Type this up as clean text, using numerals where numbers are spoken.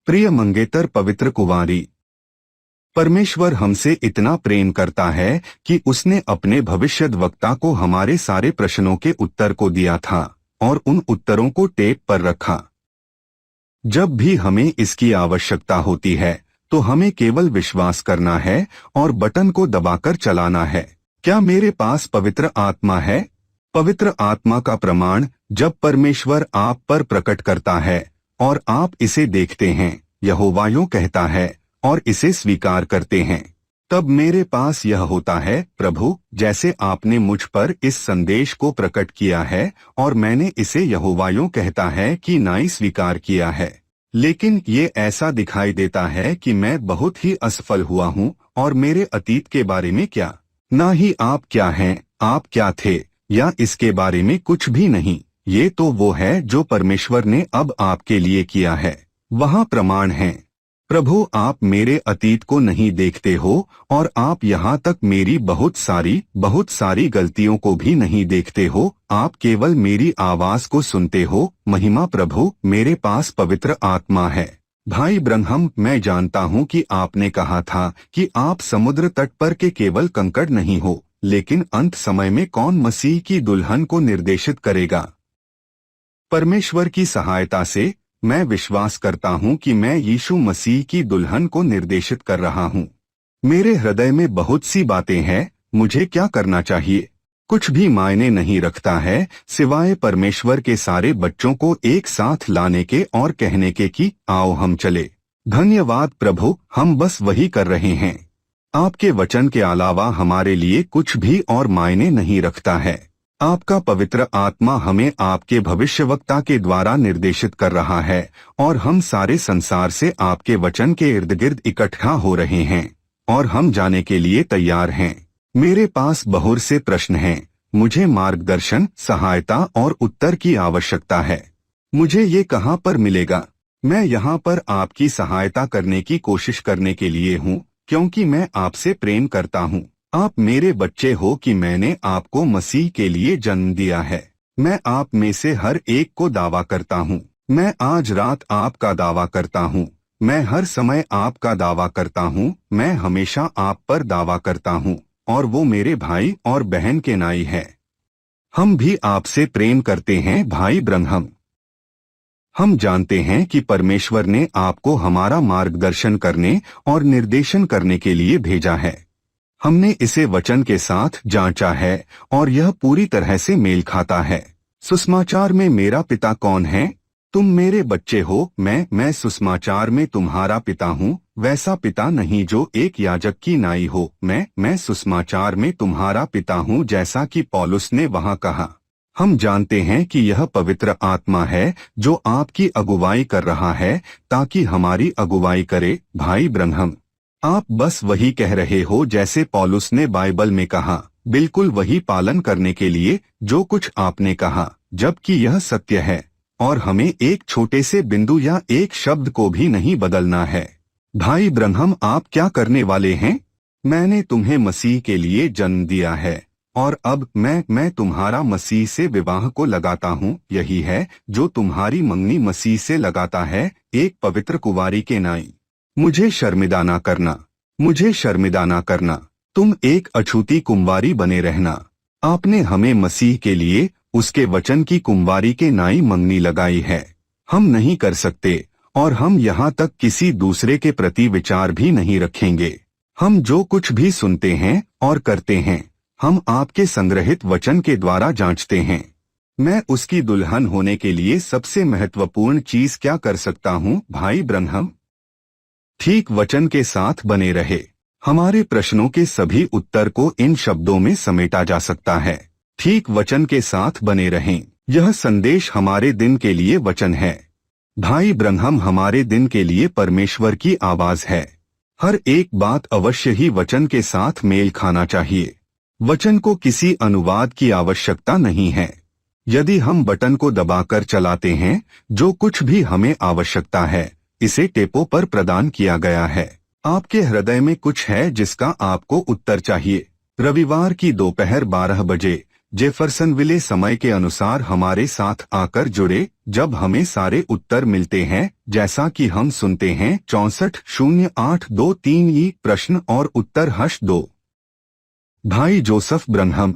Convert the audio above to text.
प्रिय मंगेतर पवित्र कुंवारी, परमेश्वर हमसे इतना प्रेम करता है कि उसने अपने भविष्यद्वक्ता को हमारे सारे प्रश्नों के उत्तर को दिया था और उन उत्तरों को टेप पर रखा। जब भी हमें इसकी आवश्यकता होती है तो हमें केवल विश्वास करना है और बटन को दबाकर चलाना है। क्या मेरे पास पवित्र आत्मा है? पवित्र आत्मा का प्रमाण जब परमेश्वर आप पर प्रकट करता है और आप इसे देखते हैं, यहोवा यूं कहता है, और इसे स्वीकार करते हैं, तब मेरे पास यह होता है, प्रभु, जैसे आपने मुझ पर इस संदेश को प्रकट किया है और मैंने इसे यहोवा यूं कहता है कि नाई स्वीकार किया है। लेकिन ये ऐसा दिखाई देता है कि मैं बहुत ही असफल हुआ हूँ और मेरे अतीत के बारे में क्या, ना ही आप क्या हैं, आप क्या थे, या इसके बारे में कुछ भी नहीं। ये तो वो है जो परमेश्वर ने अब आपके लिए किया है। वहाँ प्रमाण हैं। प्रभु, आप मेरे अतीत को नहीं देखते हो और आप यहाँ तक मेरी बहुत सारी गलतियों को भी नहीं देखते हो। आप केवल मेरी आवाज को सुनते हो। महिमा प्रभु, मेरे पास पवित्र आत्मा है। भाई ब्रह्म, मैं जानता हूँ कि आपने कहा था कि आप समुद्र तट पर के केवल कंकड़ नहीं हो, लेकिन अंत समय में कौन मसीह की दुल्हन को निर्देशित करेगा। परमेश्वर की सहायता से मैं विश्वास करता हूं कि मैं यीशु मसीह की दुल्हन को निर्देशित कर रहा हूं। मेरे हृदय में बहुत सी बातें हैं। मुझे क्या करना चाहिए? कुछ भी मायने नहीं रखता है सिवाय परमेश्वर के सारे बच्चों को एक साथ लाने के और कहने के कि आओ हम चले। धन्यवाद प्रभु, हम बस वही कर रहे हैं। आपके वचन के अलावा हमारे लिए कुछ भी और मायने नहीं रखता है। आपका पवित्र आत्मा हमें आपके भविष्यवक्ता के द्वारा निर्देशित कर रहा है और हम सारे संसार से आपके वचन के इर्द गिर्द इकट्ठा हो रहे हैं और हम जाने के लिए तैयार हैं। मेरे पास बहुत से प्रश्न हैं। मुझे मार्गदर्शन, सहायता और उत्तर की आवश्यकता है। मुझे ये कहाँ पर मिलेगा? मैं यहाँ पर आपकी सहायता करने की कोशिश करने के लिए हूँ, क्योंकि मैं आपसे प्रेम करता हूँ। आप मेरे बच्चे हो कि मैंने आपको मसीह के लिए जन्म दिया है। मैं आप में से हर एक को दावा करता हूँ। मैं आज रात आपका दावा करता हूँ। मैं हर समय आपका दावा करता हूँ। मैं हमेशा आप पर दावा करता हूँ और वो मेरे भाई और बहन के नाई है। हम भी आपसे प्रेम करते हैं भाई ब्रह्म। हम जानते हैं कि परमेश्वर ने आपको हमारा मार्गदर्शन करने और निर्देशन करने के लिए भेजा है। हमने इसे वचन के साथ जांचा है और यह पूरी तरह से मेल खाता है। सुसमाचार में मेरा पिता कौन है? तुम मेरे बच्चे हो। मैं सुसमाचार में तुम्हारा पिता हूँ, वैसा पिता नहीं जो एक याजक की नाई हो। मैं सुसमाचार में तुम्हारा पिता हूँ, जैसा कि पौलुस ने वहाँ कहा। हम जानते हैं कि यह पवित्र आत्मा है जो आपकी अगुवाई कर रहा है ताकि हमारी अगुवाई करे। भाई ब्रह्म, आप बस वही कह रहे हो जैसे पौलुस ने बाइबल में कहा, बिल्कुल वही पालन करने के लिए जो कुछ आपने कहा, जबकि यह सत्य है और हमें एक छोटे से बिंदु या एक शब्द को भी नहीं बदलना है। भाई ब्रह्म, आप क्या करने वाले हैं? मैंने तुम्हें मसीह के लिए जन्म दिया है और अब मैं तुम्हारा मसीह से विवाह को लगाता हूँ। यही है जो तुम्हारी मंगनी मसीह से लगाता है, एक पवित्र कुंवारी के नाई। मुझे शर्मिंदा ना करना, मुझे शर्मिंदा ना करना। तुम एक अछूती कुंवारी बने रहना। आपने हमें मसीह के लिए उसके वचन की कुंवारी के नाई मंगनी लगाई है। हम नहीं कर सकते और हम यहाँ तक किसी दूसरे के प्रति विचार भी नहीं रखेंगे। हम जो कुछ भी सुनते हैं और करते हैं, हम आपके संग्रहित वचन के द्वारा जांचते हैं। मैं उसकी दुल्हन होने के लिए सबसे महत्वपूर्ण चीज क्या कर सकता हूँ? भाई ब्रह्म, ठीक वचन के साथ बने रहे। हमारे प्रश्नों के सभी उत्तर को इन शब्दों में समेटा जा सकता है, ठीक वचन के साथ बने रहें। यह संदेश हमारे दिन के लिए वचन है। भाई ब्रह्म, हमारे दिन के लिए परमेश्वर की आवाज है। हर एक बात अवश्य ही वचन के साथ मेल खाना चाहिए। वचन को किसी अनुवाद की आवश्यकता नहीं है। यदि हम बटन को दबाकर चलाते हैं, जो कुछ भी हमें आवश्यकता है इसे टेपों पर प्रदान किया गया है। आपके हृदय में कुछ है जिसका आपको उत्तर चाहिए। रविवार की दोपहर 12 बजे जेफरसनविले समय के अनुसार हमारे साथ आकर जुड़े जब हमें सारे उत्तर मिलते हैं, जैसा कि हम सुनते हैं 640823 प्रश्न और उत्तर #2। भाई जोसेफ ब्रनहम